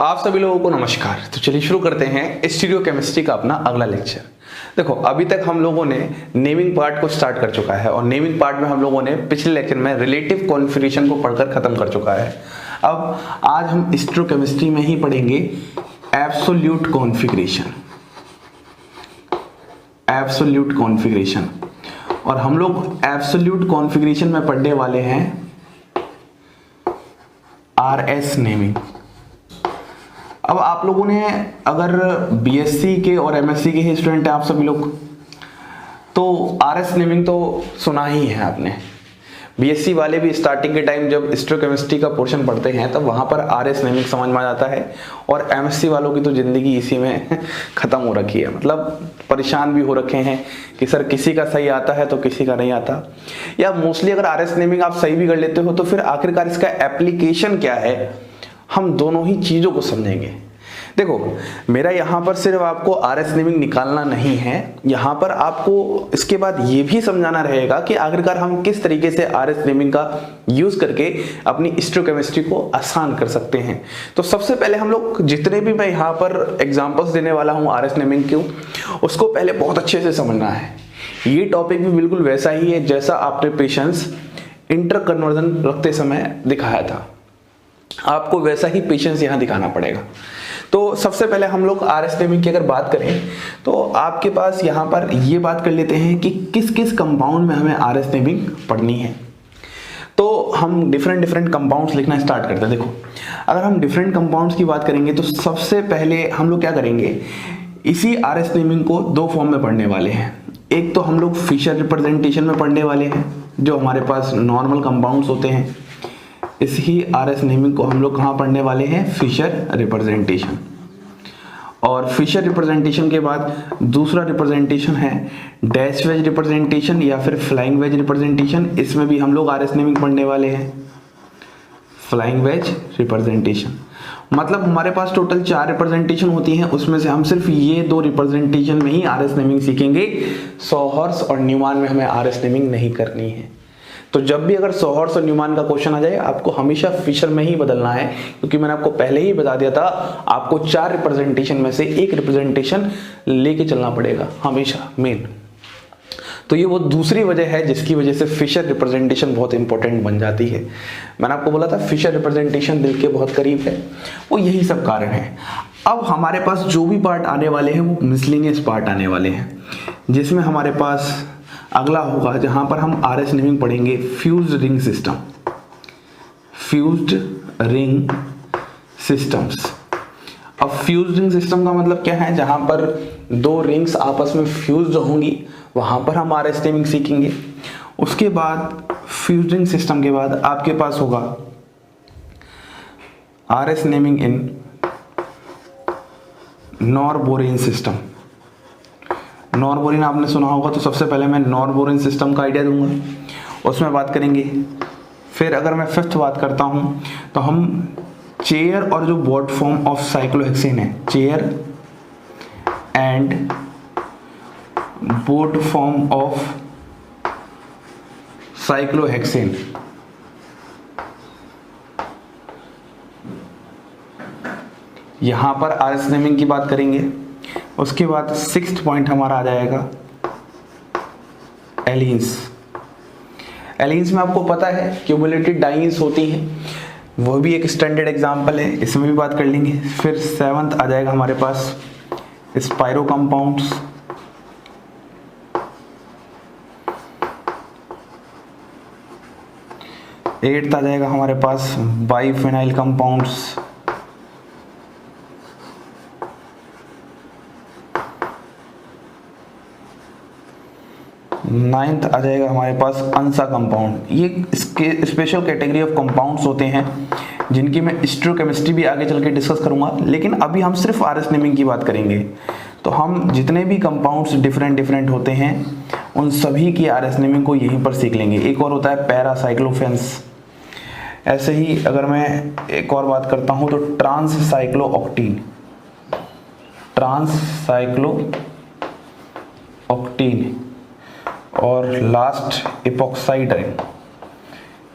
आप सभी लोगों को नमस्कार। तो चलिए शुरू करते हैं स्टीरियोकेमिस्ट्री का अपना अगला लेक्चर। देखो, अभी तक हम लोगों ने नेमिंग पार्ट को स्टार्ट कर चुका है और नेमिंग पार्ट में हम लोगों ने पिछले लेक्चर में रिलेटिव कॉन्फ़िगरेशन को पढ़कर खत्म कर चुका है। अब आज हम स्टीरियोकेमिस्ट्री में ही पढ़ेंगे एब्सोल्यूट कॉन्फ़िगरेशन। एब्सोल्यूट कॉन्फ़िगरेशन और हम लोग एब्सोल्यूट कॉन्फ़िगरेशन में पढ़ने वाले हैं आरएस नेमिंग। अब आप लोगों ने अगर बीएससी के और एमएससी के ही स्टूडेंट हैं आप सभी लोग, तो आरएस नेमिंग तो सुना ही है आपने। बीएससी वाले भी स्टार्टिंग के टाइम जब स्टीरियोकेमिस्ट्री का पोर्शन पढ़ते हैं तब वहां पर आरएस नेमिंग समझ में आ जाता है, और एमएससी वालों की तो जिंदगी इसी में खत्म हो रखी है। मतलब परेशान भी हो रखे हैं कि सर किसी का सही आता है तो किसी का नहीं आता, या मोस्टली अगर आरएस नेमिंग आप सही भी कर लेते हो तो फिर आखिरकार इसका एप्लीकेशन क्या है, हम दोनों ही चीजों को समझेंगे। देखो, मेरा यहां पर सिर्फ आपको आरएस नेमिंग निकालना नहीं है, यहां पर आपको इसके बाद ये भी समझाना रहेगा कि आखिरकार हम किस तरीके से आरएस नेमिंग का यूज करके अपनी स्टीरियोकेमिस्ट्री को आसान कर सकते हैं। तो सबसे पहले हम लोग जितने भी मैं यहां पर एग्जांपल्स देने वाला हूं आरएस नेमिंग के, उसको पहले बहुत अच्छे से समझना है। ये टॉपिक भी बिल्कुल वैसा ही है जैसा आपने पेशेंस इंटर कन्वर्जन रखते समय दिखाया था, आपको वैसा ही पेशेंस यहां दिखाना पड़ेगा। तो सबसे पहले हम लोग आरएस नेमिंग की अगर बात करें तो आपके पास यहां पर ये बात कर लेते हैं कि किस किस कंपाउंड में हमें आरएस नेमिंग पढ़नी है। तो हम डिफरेंट कंपाउंड्स लिखना स्टार्ट करते हैं। देखो, अगर हम डिफरेंट कंपाउंड्स की बात करेंगे तो सबसे पहले हम लोग क्या करेंगे, इसी आरएस नेमिंग को दो फॉर्म में पढ़ने वाले हैं। एक तो हम लोग फिशर रिप्रेजेंटेशन में पढ़ने वाले हैं, जो हमारे पास नॉर्मल कंपाउंड्स होते हैं। इसी आरएस नेमिंग को हम लोग कहाँ पढ़ने वाले हैं, फिशर रिप्रेजेंटेशन। और फिशर रिप्रेजेंटेशन के बाद दूसरा रिप्रेजेंटेशन है डैश वेज रिप्रेजेंटेशन या फिर फ्लाइंग वेज रिप्रेजेंटेशन। इसमें भी हम लोग आरएस नेमिंग पढ़ने वाले हैं, फ्लाइंग वेज रिप्रेजेंटेशन। मतलब हमारे पास टोटल 4 रिप्रेजेंटेशन होती हैं, उसमें से हम सिर्फ ये 2 रिप्रेजेंटेशन में ही आरएस नेमिंग सीखेंगे। सॉहर्स और न्यूमान में हमें आरएस नेमिंग नहीं करनी है। तो जब भी अगर सॉहर्स और न्यूमान का क्वेश्चन आ जाए, आपको हमेशा फिशर में ही बदलना है, क्योंकि मैंने आपको पहले ही बता दिया था आपको 4 रिप्रेजेंटेशन में से एक रिप्रेजेंटेशन लेके चलना पड़ेगा हमेशा मेन। तो ये वो दूसरी वजह है जिसकी वजह से फिशर रिप्रेजेंटेशन बहुत इंपॉर्टेंट बन जाती है। मैंने आपको बोला था फिशर रिप्रेजेंटेशन दिल के बहुत करीब है, वो यही सब कारण है। अब हमारे पास जो भी पार्ट आने वाले हैं वो मिसलेनियस पार्ट आने वाले हैं, जिसमें हमारे पास अगला होगा जहां पर हम आरएस नेमिंग पढ़ेंगे fused ring system. Fused ring systems. अब फ्यूज्ड रिंग सिस्टम का मतलब क्या है, जहां पर 2 रिंग्स आपस में फ्यूज्ड होंगी वहां पर हम आरएस नेमिंग सीखेंगे। उसके बाद फ्यूज्ड रिंग सिस्टम के बाद आपके पास होगा आरएस नेमिंग इन नॉरबोरियन सिस्टम। नॉरबोरियन आपने सुना होगा, तो सबसे पहले मैं नॉरबोरियन सिस्टम का आइडिया दूंगा, उसमें बात करेंगे। फिर अगर मैं 5th बात करता हूं तो हम चेयर और जो बोर्ड फॉर्म ऑफ साइक्लोहेक्सेन है, chair and board form of cyclohexane, यहां पर आरएस नेमिंग की बात करेंगे। उसके बाद 6th पॉइंट हमारा आ जाएगा एलीन्स। एलीन्स में आपको पता है क्यूमुलेटेड डाइन्स होती हैं, वो भी एक स्टैंडर्ड एग्जांपल है, इसमें भी बात कर लेंगे। फिर 7th आ जाएगा हमारे पास स्पाइरो कंपाउंड्स। एट्थ आ जाएगा हमारे पास बाइफेनाइल कंपाउंड्स। 9th आ जाएगा हमारे पास अंसा कंपाउंड। ये इसके स्पेशल कैटेगरी ऑफ कंपाउंड्स होते हैं जिनकी मैं स्टीरियोकेमिस्ट्री भी आगे चल के डिस्कस करूंगा, लेकिन अभी हम सिर्फ आरएस नेमिंग की बात करेंगे। तो हम जितने भी कंपाउंड्स डिफरेंट होते हैं उन सभी की आरएस नेमिंग को यहीं पर सीख लेंगे। एक और होता है पैरासाइक्लोफेंस। ऐसे ही अगर मैं एक और बात करता हूं तो ट्रांससाइक्लोऑक्टीन, और last epoxide ring.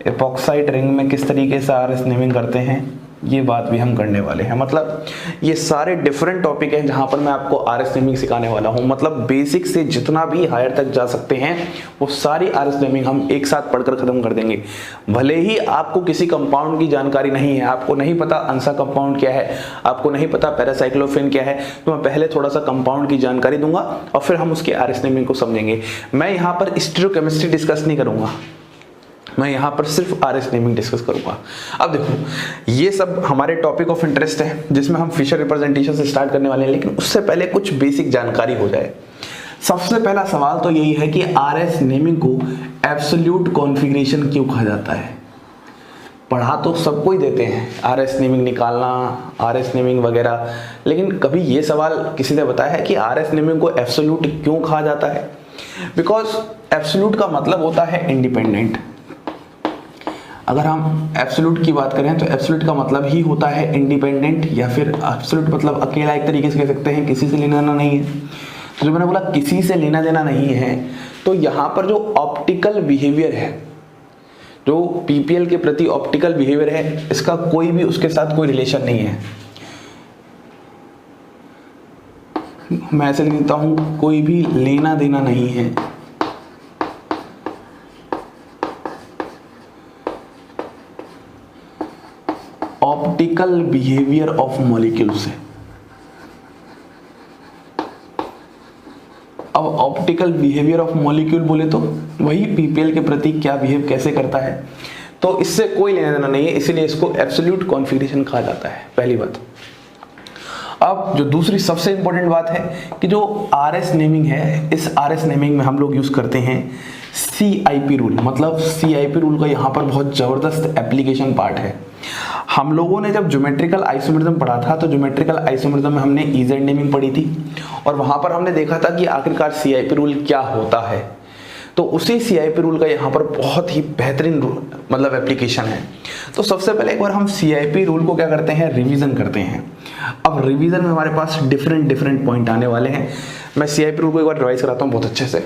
Epoxide ring में किस तरीके से आरएस नेमिंग करते हैं ये बात भी हम करने वाले हैं। मतलब ये सारे डिफरेंट टॉपिक हैं जहां पर मैं आपको आरएस नेमिंग सिखाने वाला हूं। मतलब बेसिक से जितना भी हायर तक जा सकते हैं वो सारी आरएस नेमिंग हम एक साथ पढ़कर खत्म कर देंगे। भले ही आपको किसी कंपाउंड की जानकारी नहीं है, आपको नहीं पता अंसा कंपाउंड क्या है, आपको नहीं पता पैरासाइक्लोफेन क्या है, तो मैं पहले थोड़ा सा कंपाउंड की जानकारी दूंगा और फिर हम उसके आरएस नेमिंग को समझेंगे। मैं यहाँ पर स्टीरियोकेमिस्ट्री डिस्कस नहीं करूंगा, मैं यहाँ पर सिर्फ आरएस नेमिंग डिस्कस करूंगा। अब देखो ये सब हमारे टॉपिक ऑफ इंटरेस्ट है जिसमें हम फिशर रिप्रेजेंटेशन से स्टार्ट करने वाले हैं, लेकिन उससे पहले कुछ बेसिक जानकारी हो जाए। सबसे पहला सवाल तो यही है कि आरएस नेमिंग को एब्सोल्यूट कॉन्फ़िगरेशन क्यों कहा जाता है। पढ़ा तो सबको ही देते हैं आरएस नेमिंग निकालना, आरएस नेमिंग वगैरह, लेकिन कभी ये सवाल किसी ने बताया है कि आरएस नेमिंग को एब्सोल्यूट क्यों कहा जाता है। बिकॉज एब्सोल्यूट का मतलब होता है इंडिपेंडेंट। अगर हम एब्सोल्यूट की बात करें तो एब्सोल्यूट का मतलब ही होता है इंडिपेंडेंट, या फिर एब्सोल्यूट मतलब अकेला, एक तरीके से कह सकते हैं किसी से लेना देना नहीं है। तो जो मैंने बोला किसी से लेना देना नहीं है, तो यहाँ पर जो ऑप्टिकल बिहेवियर है, जो पीपीएल के प्रति ऑप्टिकल बिहेवियर है, इसका कोई भी उसके साथ कोई रिलेशन नहीं है। मैं ऐसे लिखता हूं, कोई भी लेना देना नहीं है ऑप्टिकल बिहेवियर ऑफ मॉलिक्यूल से। अब ऑप्टिकल बिहेवियर ऑफ मॉलिक्यूल बोले तो वही पीपीएल के प्रति क्या बिहेव कैसे करता है, तो इससे कोई लेना देना नहीं है, इसीलिए इसको एब्सोल्यूट कॉन्फ़िगरेशन कहा जाता है, पहली बात। अब जो दूसरी सबसे इंपॉर्टेंट बात है कि जो आरएस नेमिंग है, इस आरएस नेमिंग में हम लोग यूज करते हैं CIP रूल। मतलब CIP रूल का यहाँ पर बहुत जबरदस्त एप्लीकेशन पार्ट है। हम लोगों ने जब ज्योमेट्रिकल आइसोमेरिज्म पढ़ा था तो ज्योमेट्रिकल आइसोमेरिज्म में हमने इजेड नेमिंग पढ़ी थी और वहां पर हमने देखा था कि आखिरकार CIP रूल क्या होता है। तो उसी CIP रूल का यहाँ पर बहुत ही बेहतरीन मतलब एप्लीकेशन है। तो सबसे पहले एक बार हम CIP रूल को क्या करते हैं, रिवीजन करते हैं। अब रिवीजन में हमारे पास डिफरेंट पॉइंट आने वाले हैं। मैं CIP रूल को एक बार रिवाइज कराता हूँ बहुत अच्छे से,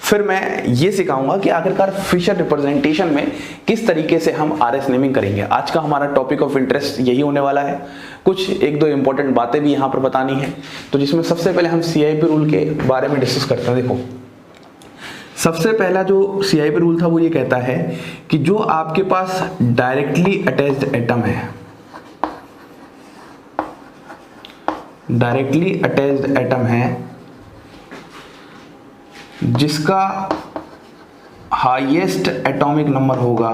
फिर मैं ये सिखाऊंगा कि आखिरकार फिशर रिप्रेजेंटेशन में किस तरीके से हम आरएस नेमिंग करेंगे। आज का हमारा टॉपिक ऑफ इंटरेस्ट यही होने वाला है। कुछ एक दो इंपॉर्टेंट बातें भी यहाँ पर बतानी है, तो जिसमें सबसे पहले हम CIP रूल के बारे में डिस्कस करते हैं। देखो सबसे पहला जो CIP रूल था वो ये कहता है कि जो आपके पास डायरेक्टली अटैच्ड एटम है, डायरेक्टली अटैच्ड एटम है जिसका हाईएस्ट एटॉमिक नंबर होगा,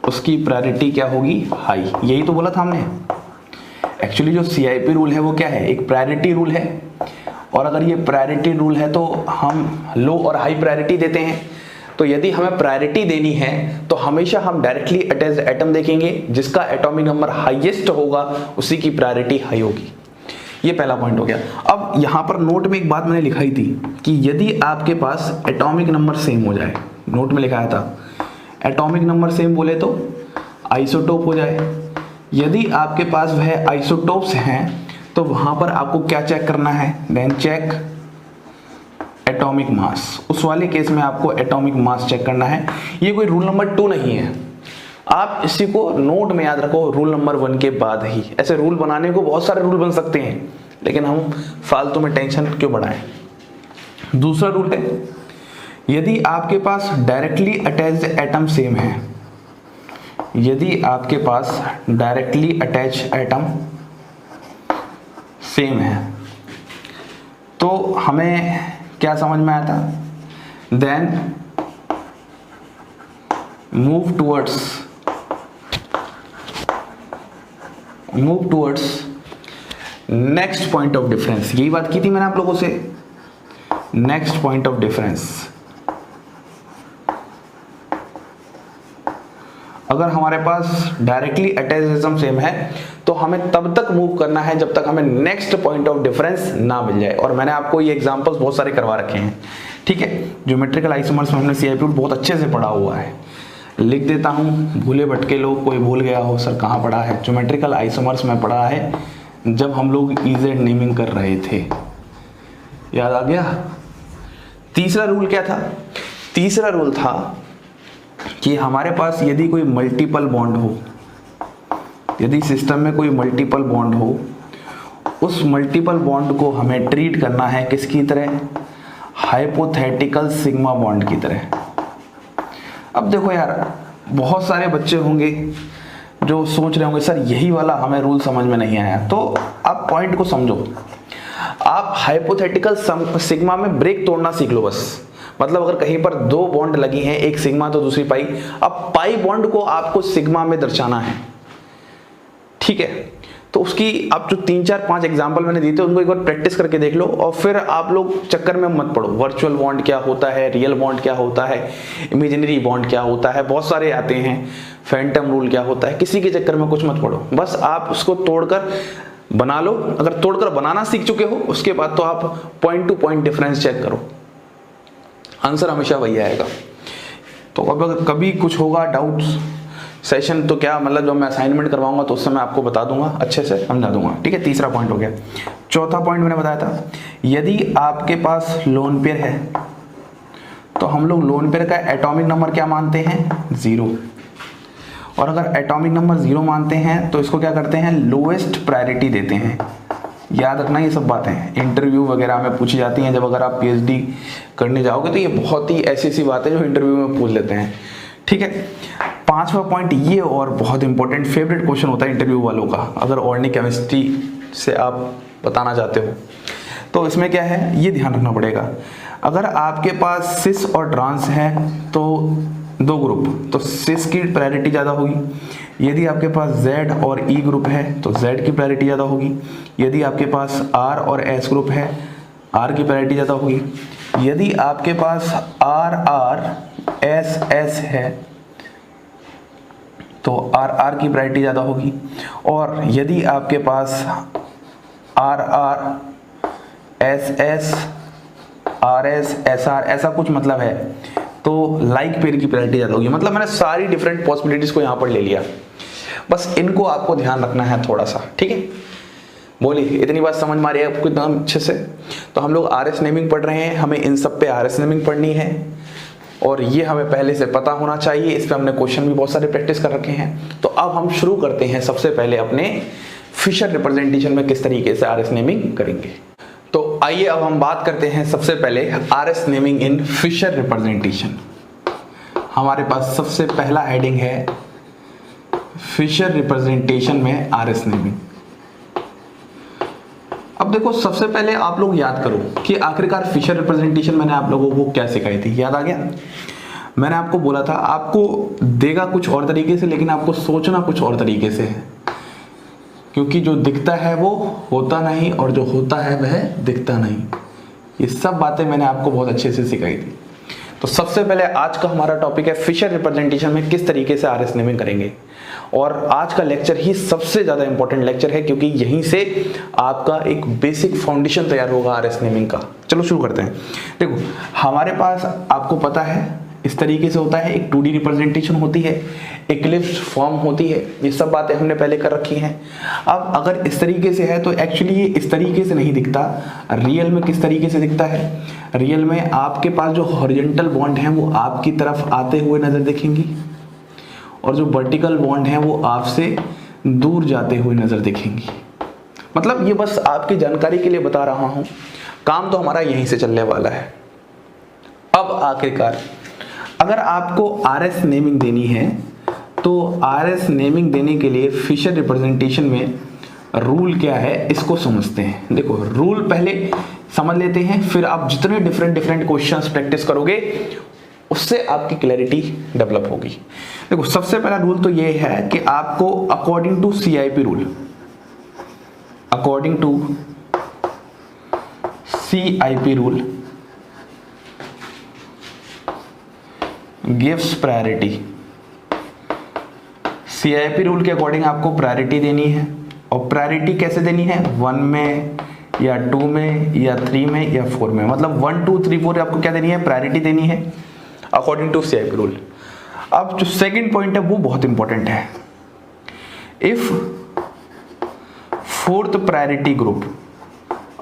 उसकी प्रायोरिटी क्या होगी, हाई। यही तो बोला था हमने। एक्चुअली जो CIP रूल है वो क्या है, एक प्रायोरिटी रूल है, और अगर ये प्रायोरिटी रूल है तो हम लो और हाई प्रायोरिटी देते हैं। तो यदि हमें प्रायोरिटी देनी है तो हमेशा हम डायरेक्टली अटैच्ड एटम देखेंगे, जिसका एटॉमिक नंबर हाईएस्ट होगा उसी की प्रायोरिटी हाई होगी। ये पहला पॉइंट हो गया। अब यहाँ पर नोट में एक बात मैंने लिखाई थी कि यदि आपके पास एटॉमिक नंबर सेम हो जाए, नोट में लिखाया था एटॉमिक नंबर सेम बोले तो आइसोटोप हो जाए। यदि आपके पास वह आइसोटोप्स हैं तो वहां पर आपको क्या चेक करना है, देन चेक एटॉमिक मास। उस वाले केस में आपको एटॉमिक मास चेक करना है। ये कोई रूल नंबर 2 नहीं है, आप इसी को नोट में याद रखो रूल नंबर 1 के बाद ही। ऐसे रूल बनाने को बहुत सारे रूल बन सकते हैं, लेकिन हम फालतू में टेंशन क्यों बढ़ाएं। दूसरा रूल है, यदि आपके पास डायरेक्टली अटैच्ड एटम सेम है, यदि आपके पास डायरेक्टली अटैच्ड एटम सेम है तो हमें क्या समझ में आया था, then move towards next point of difference. यही बात की थी मैंने आप लोगों से, नेक्स्ट पॉइंट ऑफ डिफरेंस। अगर हमारे पास डायरेक्टली अटैच्ड एटम सेम है तो हमें तब तक मूव करना है जब तक हमें नेक्स्ट पॉइंट ऑफ डिफरेंस ना मिल जाए। और मैंने आपको ये एग्जांपल्स बहुत सारे करवा रखे हैं, ठीक है। ज्योमेट्रिकल आइसोमर्स में हमने CIP रूल बहुत अच्छे से पढ़ा हुआ है। लिख देता हूँ, भूले भटके लोग, कोई भूल गया हो सर कहाँ पढ़ा है, ज्योमेट्रिकल आइसोमर्स में पढ़ा है जब हम लोग इजेड नेमिंग कर रहे थे। याद आ गया। तीसरा रूल क्या था, तीसरा रूल था कि हमारे पास यदि कोई मल्टीपल बॉन्ड हो, यदि सिस्टम में कोई मल्टीपल बॉन्ड हो, उस मल्टीपल बॉन्ड को हमें ट्रीट करना है किसकी तरह, हाइपोथेटिकल सिग्मा बॉन्ड की तरह। अब देखो यार, बहुत सारे बच्चे होंगे जो सोच रहे होंगे सर यही वाला हमें रूल समझ में नहीं आया। तो आप पॉइंट को समझो, आप हाइपोथेटिकल सिग्मा में ब्रेक तोड़ना सीख लो बस। मतलब अगर कहीं पर दो बॉन्ड लगी हैं, एक सिग्मा तो दूसरी पाई, अब पाई बॉन्ड को आपको सिग्मा में दर्शाना है, ठीक है। तो उसकी आप जो 3-4-5 एग्जांपल मैंने दिए थे उनको एक बार प्रैक्टिस करके देख लो, और फिर आप लोग चक्कर में मत पड़ो। वर्चुअल बॉन्ड क्या होता है, रियल बॉन्ड क्या होता है, इमेजिनरी बॉन्ड क्या होता है, बहुत सारे आते हैं, फैंटम रूल क्या होता है, किसी के चक्कर में कुछ मत पड़ो। बस आप उसको तोड़कर बना लो। अगर तोड़कर बनाना सीख चुके हो उसके बाद तो आप point to point difference check करो, आंसर हमेशा वही आएगा। तो अब अगर कभी कुछ होगा डाउट्स सेशन, तो क्या मतलब जो मैं असाइनमेंट करवाऊंगा तो उस समय आपको बता दूंगा, अच्छे से समझा दूंगा, ठीक है। तीसरा पॉइंट हो गया। चौथा पॉइंट मैंने बताया था, यदि आपके पास लोन पेयर है तो हम लोग लोन पेयर का एटॉमिक नंबर क्या मानते हैं, 0। और अगर एटॉमिक नंबर 0 मानते हैं तो इसको क्या करते हैं, लोएस्ट प्रायोरिटी देते हैं। याद रखना ये सब बातें इंटरव्यू वगैरह में पूछी जाती हैं। जब अगर आप पीएचडी करने जाओगे तो ये बहुत ही ऐसी बात है जो इंटरव्यू में पूछ लेते हैं, ठीक है। पांचवा पॉइंट ये और बहुत इंपॉर्टेंट फेवरेट क्वेश्चन होता है इंटरव्यू वालों का, अगर ऑर्गेनिक केमिस्ट्री से आप बताना चाहते हो तो इसमें क्या है ये ध्यान रखना पड़ेगा। अगर आपके पास सिस और ट्रांस है तो दो ग्रुप, तो सिस की प्रायोरिटी ज़्यादा होगी। यदि आपके पास Z और E ग्रुप है तो Z की प्रायोरिटी ज़्यादा होगी। यदि आपके पास R और S ग्रुप है, R की प्रायोरिटी ज़्यादा होगी। यदि आपके पास RR SS है तो RR की प्रायोरिटी ज़्यादा होगी। और यदि आपके पास RR SS RS SR ऐसा कुछ मतलब है तो लाइक पेयर की प्रायोरिटी ज़्यादा होगी। मतलब मैंने सारी डिफरेंट पॉसिबिलिटीज़ को यहाँ पर ले लिया, बस इनको आपको ध्यान रखना है थोड़ा सा, ठीक है। बोलिए इतनी बात समझ में आ रही है आपको एकदम अच्छे से। तो हम लोग RS नेमिंग पढ़ रहे हैं, हमें इन सब पे RS नेमिंग पढ़नी है और ये हमें पहले से पता होना चाहिए। इस पर हमने क्वेश्चन भी बहुत सारे प्रैक्टिस कर रखे हैं। तो अब हम शुरू करते हैं सबसे पहले अपने फिशर रिप्रेजेंटेशन में किस तरीके से RS नेमिंग करेंगे। तो आइए अब हम बात करते हैं सबसे पहले RS नेमिंग इन फिशर रिप्रेजेंटेशन। हमारे पास सबसे पहला हेडिंग है फिशर रिप्रेजेंटेशन में RS नेमिंग। अब देखो सबसे पहले आप लोग याद करो कि आखिरकार फिशर रिप्रेजेंटेशन मैंने आप लोगों को क्या सिखाई थी, याद आ गया। मैंने आपको बोला था आपको देगा कुछ और तरीके से लेकिन आपको सोचना कुछ और तरीके से है, क्योंकि जो दिखता है वो होता नहीं और जो होता है वह दिखता नहीं। ये सब बातें मैंने आपको बहुत अच्छे से सिखाई थी। तो सबसे पहले आज का हमारा टॉपिक है फिशर रिप्रेजेंटेशन में किस तरीके से RS नेमिंग करेंगे। और आज का लेक्चर ही सबसे ज़्यादा इंपॉर्टेंट लेक्चर है क्योंकि यहीं से आपका एक बेसिक फाउंडेशन तैयार होगा RS नेमिंग का। चलो शुरू करते हैं। देखो हमारे पास आपको पता है इस तरीके से होता है, एक 2D रिप्रेजेंटेशन होती है, इक्लिप्स फॉर्म होती है, ये सब बातें हमने पहले कर रखी हैं। अब अगर इस तरीके से है तो एक्चुअली ये इस तरीके से नहीं दिखता। रियल में किस तरीके से दिखता है, रियल में आपके पास जो हॉरिजॉन्टल बॉन्ड हैं वो आपकी तरफ आते हुए नजर दिखेंगी और जो वर्टिकल बॉन्ड हैं वो आपसे दूर जाते हुए नजर दिखेंगी। मतलब ये बस आपकी जानकारी के लिए बता रहा हूं, काम तो हमारा यहीं से चलने वाला है। अब आखिरकार अगर आपको RS नेमिंग देनी है तो RS नेमिंग देने के लिए फिशर रिप्रेजेंटेशन में रूल क्या है इसको समझते हैं। देखो रूल पहले समझ लेते हैं, फिर आप जितने डिफरेंट क्वेश्चंस प्रैक्टिस करोगे उससे आपकी क्लैरिटी डेवलप होगी। देखो सबसे पहला रूल तो ये है कि आपको according to CIP rule, according to CIP rule gives priority. CIP rule के अकॉर्डिंग आपको प्रायोरिटी देनी है और प्रायोरिटी कैसे देनी है, 1 में या 2 में या 3 में या 4 में। मतलब 1 2 3 4 आपको क्या देनी है, प्रायोरिटी देनी है अकॉर्डिंग टू CIP रूल। अब जो सेकंड पॉइंट है वो बहुत इंपॉर्टेंट है। इफ फोर्थ प्रायोरिटी ग्रुप,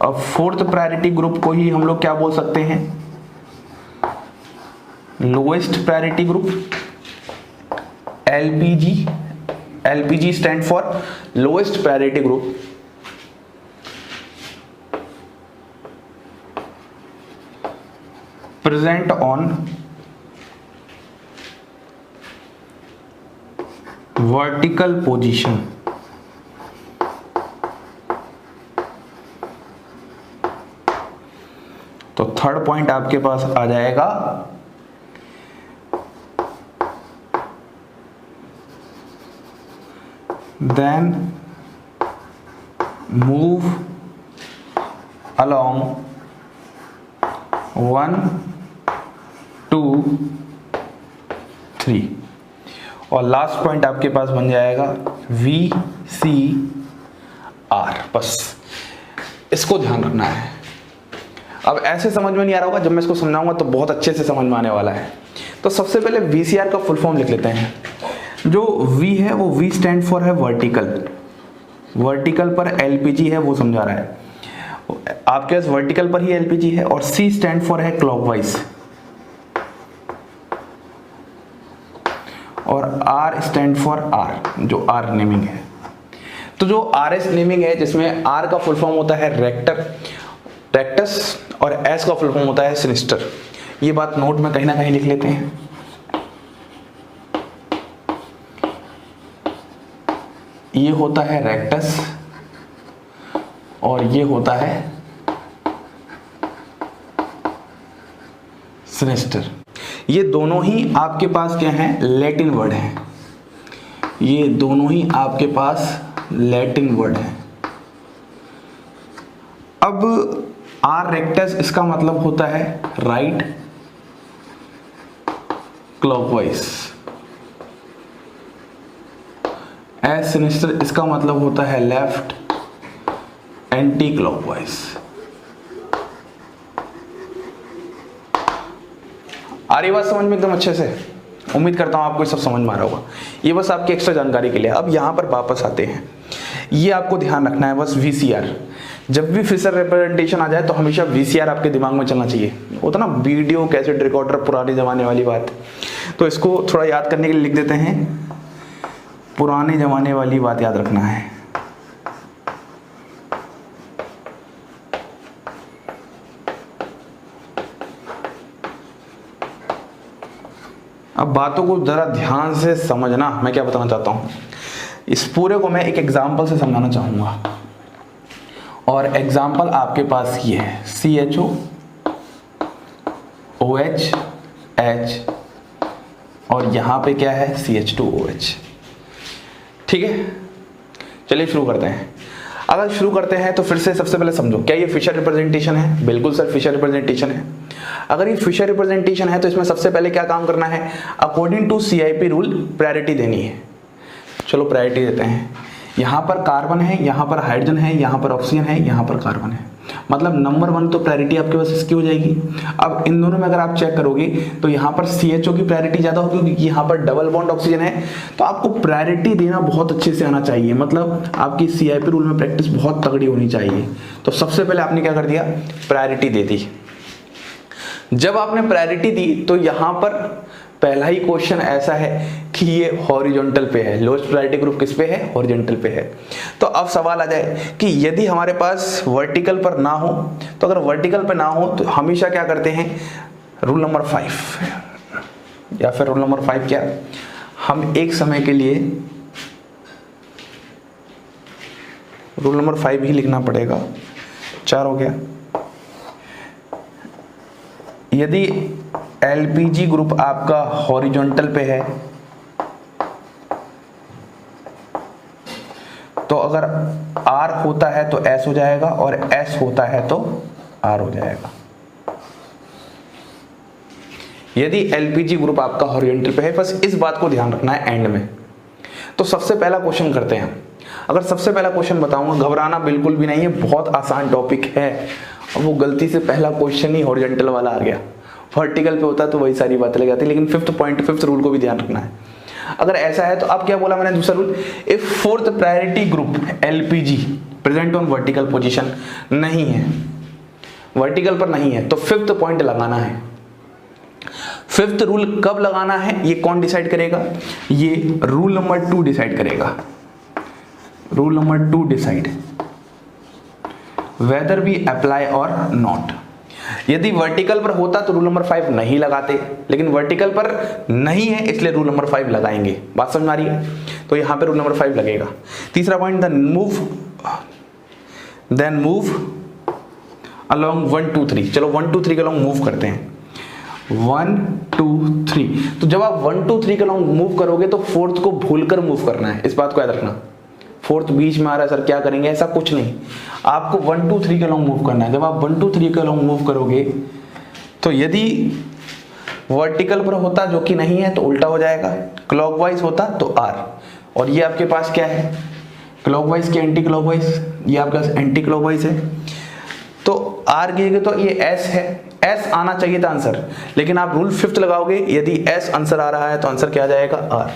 अब फोर्थ प्रायोरिटी ग्रुप को ही हम लोग क्या बोल सकते हैं, lowest priority group, LPG, LPG stand for lowest priority group, present on vertical position. तो थर्ड पॉइंट आपके पास आ जाएगा देन मूव अलोंग 1 2 3। और लास्ट पॉइंट आपके पास बन जाएगा VCR। बस इसको ध्यान रखना है। अब ऐसे समझ में नहीं आ रहा होगा, जब मैं इसको समझाऊंगा तो बहुत अच्छे से समझ में आने वाला है। तो सबसे पहले VCR का फुल फॉर्म लिख लेते हैं। जो V है वो V स्टैंड फॉर है वर्टिकल, वर्टिकल पर LPG है वो समझा रहा है, आपके पास वर्टिकल पर ही LPG है। और C स्टैंड फॉर है क्लॉकवाइज, और R स्टैंड फॉर R, जो R नेमिंग है। तो जो RS नेमिंग है जिसमें R का फुल फॉर्म होता है रेक्टस और S का फुल फॉर्म होता है सिनिस्टर। ये बात नोट में कहीं ना कहीं लिख लेते हैं। ये होता है रेक्टस और ये होता है सिनिस्टर। ये दोनों ही आपके पास क्या हैं, लैटिन वर्ड हैं। ये दोनों ही आपके पास लैटिन वर्ड हैं। अब आर रेक्टस इसका मतलब होता है राइट क्लॉकवाइज, एस सिनिस्टर इसका मतलब होता है लेफ्ट एंटी क्लॉकवाइज। आ रही बात समझ में एकदम अच्छे से? उम्मीद करता हूं आपको ये सब समझ में आ रहा होगा। ये बस आपकी एक्स्ट्रा जानकारी के लिए। अब यहां पर वापस आते हैं, ये आपको ध्यान रखना है बस VCR। जब भी फिशर रिप्रेजेंटेशन आ जाए तो हमेशा VCR आपके दिमाग में चलना चाहिए। होता ना वीडियो कैसेट रिकॉर्डर, पुराने जमाने वाली बात। तो इसको थोड़ा याद करने के लिए लिख देते हैं, पुराने जमाने वाली बात याद रखना है। अब बातों को जरा ध्यान से समझना, मैं क्या बताना चाहता हूं। इस पूरे को मैं एक एग्जाम्पल से समझाना चाहूंगा, और एग्जाम्पल आपके पास ये है CHO OH H, और यहां पे क्या है CH2OH। ठीक है, चलिए शुरू करते हैं। अगर शुरू करते हैं तो फिर से सबसे पहले समझो, क्या ये फिशर रिप्रेजेंटेशन है? बिल्कुल सर, फिशर रिप्रेजेंटेशन है। अगर ये फिशर रिप्रेजेंटेशन है तो इसमें सबसे पहले क्या काम करना है? According to CIP rule priority देनी है। चलो प्रायोरिटी देते हैं। यहाँ पर कार्बन है, यहाँ पर हाइड्रोजन है, यहाँ पर ऑक्सीजन है, यहाँ पर कार्बन है, मतलब नंबर 1 तो प्रायोरिटी आपके पास इसकी हो जाएगी। अब इन दोनों में अगर आप चेक करोगे तो यहाँ पर CHO की प्रायोरिटी ज़्यादा होगी क्योंकि यहाँ पर डबल बॉन्ड ऑक्सीजन है। तो आपको प्रायोरिटी देना बहुत अच्छे से आना चाहिए, मतलब आपकी CIP रूल में प्रैक्टिस बहुत तगड़ी होनी चाहिए। तो सबसे पहले आपने क्या कर दिया? प्रायोरिटी दे दी। जब आपने प्रायोरिटी दी तो यहाँ पर पहला ही क्वेश्चन ऐसा है कि ये हॉरिजॉन्टल पे है, लोएस्ट प्रायोरिटी ग्रुप किस पे है? हॉरिजॉन्टल पे है। तो अब सवाल आ जाए कि यदि हमारे पास वर्टिकल पर ना हो, तो अगर वर्टिकल पे ना हो तो हमेशा क्या करते हैं? रूल नंबर 5, या फिर रूल नंबर 5 क्या, हम एक समय के लिए रूल नंबर 5 ही लिखना पड़ेगा। 4 हो गया। यदि LPG ग्रुप आपका हॉरिजॉन्टल पे है तो अगर R होता है तो S हो जाएगा, और S होता है तो R हो जाएगा। यदि LPG ग्रुप आपका हॉरिजॉन्टल पे है, बस इस बात को ध्यान रखना है एंड में। तो सबसे पहला क्वेश्चन करते हैं। अगर सबसे पहला क्वेश्चन बताऊंगा, घबराना बिल्कुल भी नहीं है, बहुत आसान टॉपिक है। अब वो गलती से पहला क्वेश्चन ही हॉरिजॉन्टल वाला आ गया, वर्टिकल पे होता तो वही सारी बातें लग जाती। लेकिन फिफ्थ रूल को भी ध्यान रखना है। अगर ऐसा है तो अब क्या बोला मैंने दूसरा rule, if fourth priority group LPG present on vertical position नहीं है, वर्टिकल पर नहीं है, तो फिफ्थ पॉइंट लगाना है। फिफ्थ रूल कब लगाना है ये कौन डिसाइड करेगा? ये रूल नंबर 2 डिसाइड करेगा। Rule number 2 decide whether we apply or not. यदि वर्टिकल पर होता तो रूल नंबर 5 नहीं लगाते, लेकिन वर्टिकल पर नहीं है इसलिए रूल नंबर 5 लगाएंगे। बात समझ में आ रही है? तो यहां पे रूल नंबर 5 लगेगा। तीसरा पॉइंट, देन मूव अलोंग 1 2 3। चलो 1 2 3 के अलोंग मूव करते हैं। 1 2 3। तो जब आप 1 2 3 के अलोंग मूव करोगे तो फोर्थ को भूलकर मूव करना है, इस बात को याद रखना। फोर्थ बीच में आ रहा है सर क्या करेंगे, ऐसा कुछ नहीं, आपको 1 2 3 के अलोंग मूव करना है। जब आप 1 2 3 के अलोंग मूव करोगे तो यदि वर्टिकल पर होता जो कि नहीं है तो उल्टा हो जाएगा, क्लॉकवाइज होता तो आर। और ये आपके पास क्या है, क्लॉकवाइज के एंटी क्लॉकवाइज, ये आपके पास एंटी क्लॉकवाइज है तो आर गिरेगा तो ये एस है। एस आना चाहिए था आंसर, लेकिन आप रूल 5th लगाओगे, यदि एस आंसर आ रहा है तो आंसर क्या आ जाएगा, आर।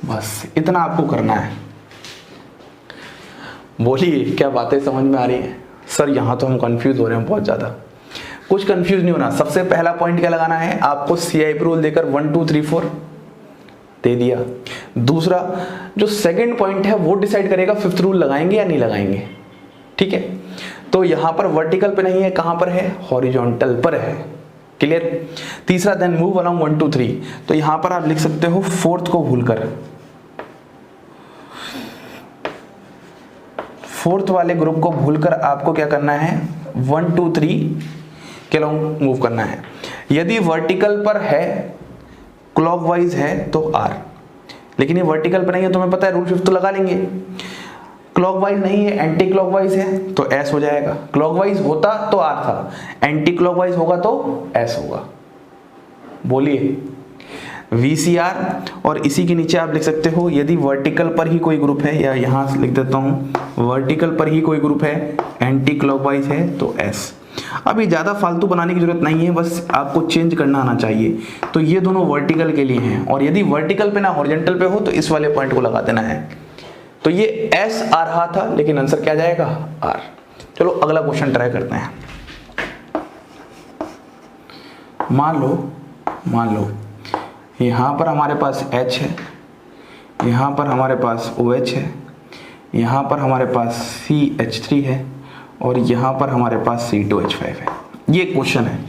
बस इतना आपको करना है। बोलिए क्या बातें समझ में आ रही हैं? सर यहाँ तो हम कंफ्यूज हो रहे हैं बहुत ज़्यादा। कुछ कंफ्यूज नहीं होना। सबसे पहला पॉइंट क्या लगाना है आपको, CIP रूल देकर 1 2 3 4 दे दिया। दूसरा जो सेकंड पॉइंट है वो डिसाइड करेगा 5th रूल लगाएंगे या नहीं लगाएंगे, ठीक है। तो यहां पर वर्टिकल पे नहीं है, कहां पर है, हॉरिजॉन्टल पर है। क्लियर? तीसरा देन मूव अलोंग 1 2 3। तो यहां पर आप लिख सकते हो फोर्थ को भूलकर, फोर्थ वाले ग्रुप को भूलकर आपको क्या करना है, 1 2 3 के अलोंग मूव करना है। यदि वर्टिकल पर है, क्लॉकवाइज है तो आर, लेकिन ये वर्टिकल पर नहीं है तो हमें पता है रूल 5 तो लगा लेंगे। क्लॉकवाइज नहीं है, एंटी क्लॉकवाइज है तो एस हो जाएगा। क्लॉकवाइज होता तो आर था, एंटी क्लॉकवाइज होगा तो एस होगा। बोलिए VCR। और इसी के नीचे आप लिख सकते हो यदि वर्टिकल पर ही कोई ग्रुप है, या यहां लिख देता हूं वर्टिकल पर ही कोई ग्रुप है, एंटी क्लॉकवाइज है तो एस। अभी ज़्यादा फालतू बनाने की जरूरत नहीं है, बस आपको चेंज करना आना चाहिए। तो ये दोनों वर्टिकल के लिए हैं, और यदि वर्टिकल पे ना हॉरिजॉन्टल पे हो तो इस वाले पॉइंट को लगा देना है। तो ये एस आ रहा था, लेकिन आंसर क्या जाएगा, आर। चलो अगला क्वेश्चन ट्राई करते हैं। मान लो यहां पर हमारे पास H है, यहां पर हमारे पास OH है, यहां पर हमारे पास CH3 है, और यहां पर हमारे पास C2H5 है। ये क्वेश्चन है।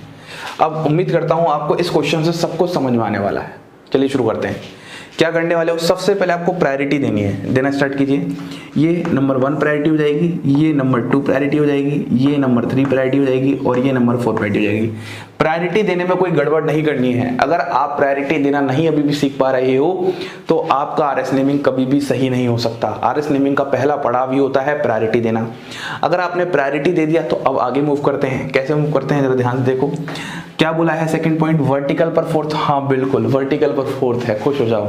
अब उम्मीद करता हूं आपको इस क्वेश्चन से सब कुछ समझ में आने वाला है। चलिए शुरू करते हैं। क्या करने वाले हो, सबसे पहले आपको प्रायोरिटी देनी है, देना स्टार्ट कीजिए। ये नंबर 1 प्रायोरिटी हो जाएगी, ये नंबर 2 प्रायोरिटी हो जाएगी, ये नंबर 3 प्रायोरिटी हो जाएगी, और ये नंबर 4 प्रायोरिटी हो जाएगी। प्रायोरिटी देने में कोई गड़बड़ नहीं करनी है। अगर आप प्रायोरिटी देना नहीं अभी भी सीख पा रहे हो तो आपका RS नेमिंग कभी भी सही नहीं हो सकता। RS नेमिंग का पहला पड़ाव ही होता है प्रायोरिटी देना। अगर आपने प्रायोरिटी दे दिया तो अब आगे मूव करते हैं। कैसे मूव करते हैं जरा ध्यान से देखो। क्या बोला है सेकंड पॉइंट, वर्टिकल पर फोर्थ। हाँ बिल्कुल वर्टिकल पर फोर्थ है, खुश हो जाओ,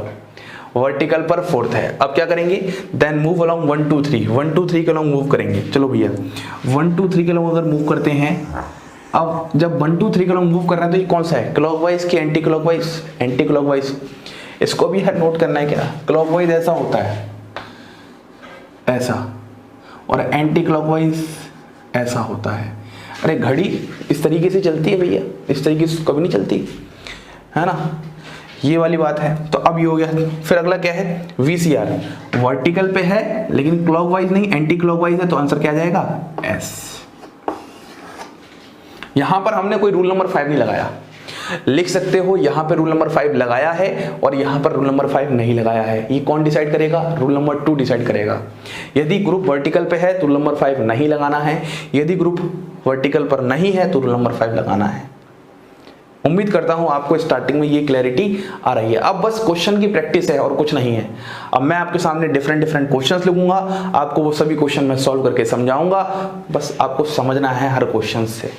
वर्टिकल पर फोर्थ है। अब क्या करेंगे, देन मूव अलोंग 1 2 3, 1 2 3 के अलोंग मूव करेंगे। चलो भैया 1 2 3 के अलोंग अगर मूव करते हैं, अब जब 1 2 3 के अलोंग मूव कर रहे हैं तो ये कौन सा है, क्लॉकवाइज की एंटी क्लॉकवाइज, एंटी क्लॉकवाइज। इसको भी नोट करना है क्या, क्लॉकवाइज ऐसा होता है ऐसा, और एंटी क्लॉकवाइज ऐसा होता है। अरे घड़ी इस तरीके से चलती है भैया, इस तरीके से कभी नहीं चलती है ना, ये वाली बात है। तो अब ये हो गया। फिर अगला क्या है, VCR, वर्टिकल पे है लेकिन क्लॉकवाइज नहीं, एंटी क्लॉकवाइज है, तो आंसर क्या आ जाएगा, S। यहां पर हमने कोई रूल नंबर 5 नहीं लगाया, लिख सकते हो यहां पे रूल नंबर 5 लगाया है और यहां पर रूल नंबर 5 नहीं लगाया है। ये कौन डिसाइड करेगा, रूल नंबर 2 डिसाइड करेगा। यदि ग्रुप वर्टिकल पे है तो रूल नंबर 5 नहीं लगाना है, यदि ग्रुप वर्टिकल पर नहीं है तो रूल नंबर 5 लगाना है। उम्मीद करता हूं आपको स्टार्टिंग में ये क्लैरिटी आ रही है। अब बस क्वेश्चन की प्रैक्टिस है और कुछ नहीं है। अब मैं आपके सामने डिफरेंट क्वेश्चंस लिखूंगा, आपको वो सभी क्वेश्चन मैं सॉल्व करके समझाऊंगा। बस आपको समझना है हर क्वेश्चन से।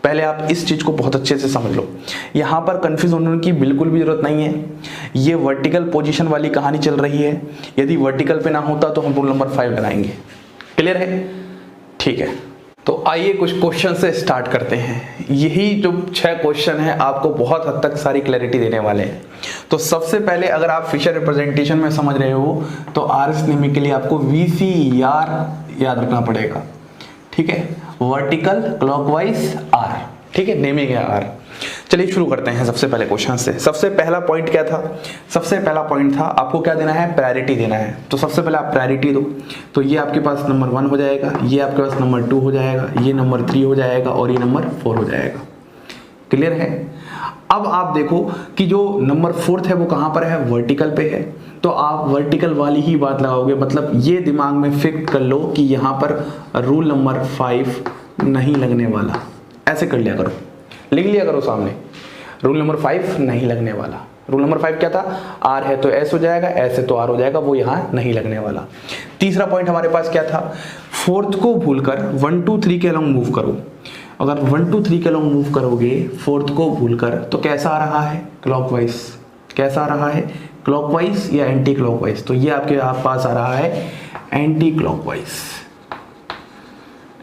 पहले आप इस चीज को बहुत अच्छे से समझ लो, यहां पर कंफ्यूज होने की बिल्कुल भी जरूरत नहीं है। ये वर्टिकल पोजीशन वाली कहानी चल रही है, यदि वर्टिकल पे ना होता तो हम रूल नंबर 5 लगाएंगे। क्लियर है, ठीक है। तो आइए कुछ क्वेश्चन से स्टार्ट करते हैं। यही जो 6 क्वेश्चन हैं आपको बहुत हद तक सारी क्लैरिटी देने वाले हैं। तो सबसे पहले अगर आप फिशर रिप्रेजेंटेशन में समझ रहे हो तो RS नेमिंग के लिए आपको VCR याद रखना पड़ेगा, ठीक है। वर्टिकल, क्लॉकवाइज, R, ठीक है, नेमिंग है आर। चलिए शुरू करते हैं सबसे पहले क्वेश्चन से। सबसे पहला पॉइंट क्या था? सबसे पहला पॉइंट था आपको क्या देना है? प्रायोरिटी देना है। तो सबसे पहले आप प्रायोरिटी दो, तो ये आपके पास नंबर 1 हो जाएगा, ये आपके पास नंबर 2 हो जाएगा, ये नंबर 3 हो जाएगा और ये नंबर 4 हो जाएगा। क्लियर है? अब आप देखो कि जो नंबर 4 है वो कहाँ पर है? वर्टिकल पे है, तो आप वर्टिकल वाली ही बात लगाओगे। मतलब ये दिमाग में फिक्स कर लो कि यहाँ पर रूल नंबर 5 नहीं लगने वाला। ऐसे कर लिया करो, लिख लिया करो सामने, रूल नंबर 5 नहीं लगने वाला। रूल नंबर 5 क्या था? आर है तो एस हो जाएगा, एस है तो आर हो जाएगा, वो यहाँ नहीं लगने वाला। तीसरा पॉइंट हमारे पास क्या था? 4th को भूलकर 1 2 3 के अलॉन्ग मूव करो। अगर 1 2 3 के अलॉन्ग मूव करोगे 4th को भूलकर, तो कैसा आ रहा है? क्लॉकवाइज। कैसा आ रहा है? क्लॉकवाइज या एंटी क्लॉकवाइज? तो ये आपके पास आ रहा है एंटी क्लॉकवाइज।